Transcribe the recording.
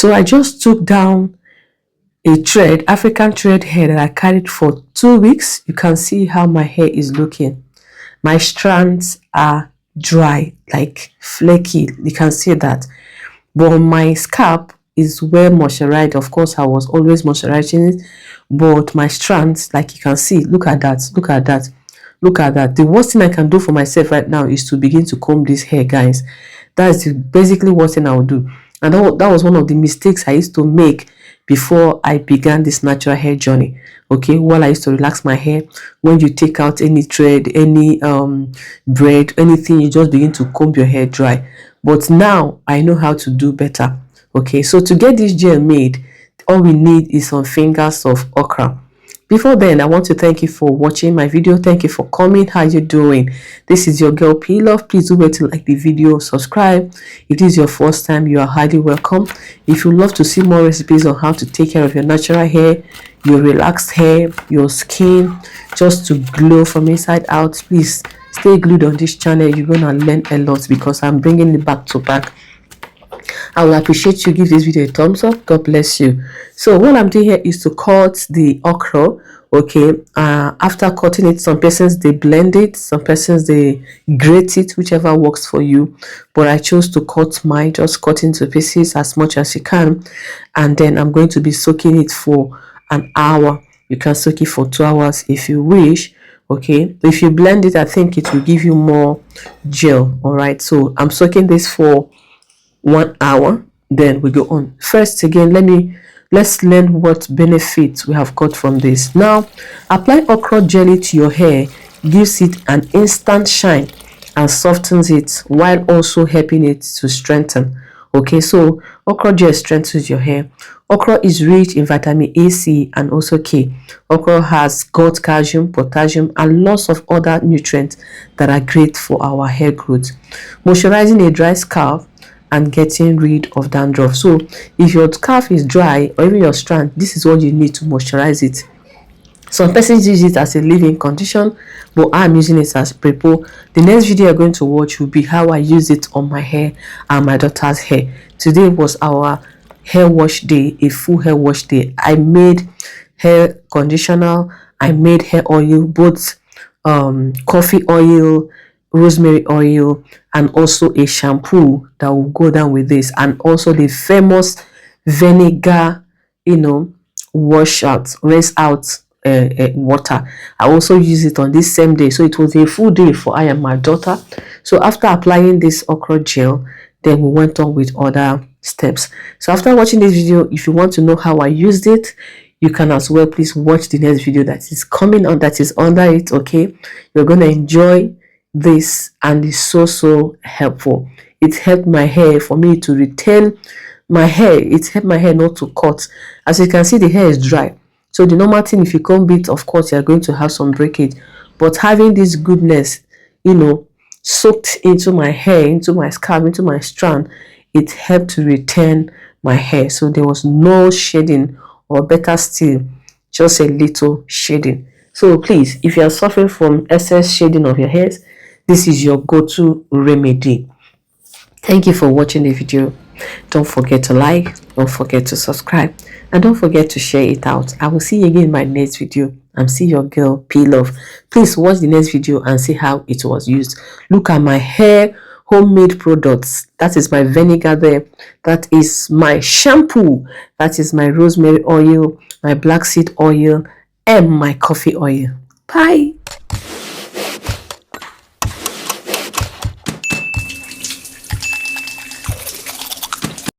So I just took down a thread, African thread hair that I carried for 2 weeks. You can see how my hair is looking. My strands are dry, like flaky. You can see that. But my scalp is well moisturized. Of course, I was always moisturizing it. But my strands, like you can see, look at that, look at that, look at that. The worst thing I can do for myself right now is to begin to comb this hair, guys. That's basically what thing I will do. And that was one of the mistakes I used to make before I began this natural hair journey. Okay, while I used to relax my hair, when you take out any thread, any braid, anything, you just begin to comb your hair dry. But now I know how to do better. Okay, so to get this gel made, all we need is some fingers of okra. Before then, I want to thank you for watching my video. Thank you for coming. How you doing? This is your girl P-Love. Please do wait to like the video, subscribe. If this is your first time, you are highly welcome. If you love to see more recipes on how to take care of your natural hair, your relaxed hair, your skin, just to glow from inside out, please stay glued on this channel. You're gonna learn a lot because I'm bringing it back to back. I will appreciate you give this video a thumbs up. God bless you. So what I'm doing here is to cut the okra. Okay, after cutting it, some persons they blend it, some persons they grate it, whichever works for you. But I chose to cut mine, just cut into pieces as much as you can, and then I'm going to be soaking it for an hour. You can soak it for 2 hours if you wish. Okay, if you blend it, I think it will give you more gel. All right, so I'm soaking this for 1 hour, then we go on. First, again, let's learn what benefits we have got from this. Now, apply okra jelly to your hair, gives it an instant shine and softens it while also helping it to strengthen. Okay, so okra gel strengthens your hair. Okra is rich in vitamin A, C, and also K. Okra has got calcium, potassium, and lots of other nutrients that are great for our hair growth. Moisturizing a dry scalp and getting rid of dandruff. So if your scalp is dry or even your strand, this is what you need to moisturize it. Some persons use it as a leave-in condition, but I'm using it as pre-poo. The next video you're going to watch will be how I use it on my hair and my daughter's hair. Today was our hair wash day, a full hair wash day. I made hair conditioner, I made hair oil, both coffee oil, rosemary oil, and also a shampoo that will go down with this, and also the famous vinegar, wash out, rinse out water. I also use it on this same day, so it was a full day for I and my daughter. So after applying this okra gel, then we went on with other steps. So after watching this video, if you want to know how I used it, you can as well please watch the next video that is coming on, that is under it. Okay, you're gonna enjoy this, and it's so helpful. It helped my hair for me to retain my hair. It helped my hair not to cut. As you can see, the hair is dry, so the normal thing, if you comb it, of course you're going to have some breakage, but having this goodness soaked into my hair, into my scalp, into my strand, it helped to retain my hair. So there was no shedding, or better still, just a little shedding. So please, if you are suffering from excess shedding of your hairs, this is your go-to remedy. Thank you for watching the video. Don't forget to like, don't forget to subscribe, and don't forget to share it out. I will see you again in my next video. I'm still your girl P-Love. Please watch the next video and see how it was used. Look at my hair homemade products. That is my vinegar there. That is my shampoo. That is my rosemary oil, my black seed oil, and my coffee oil. Bye.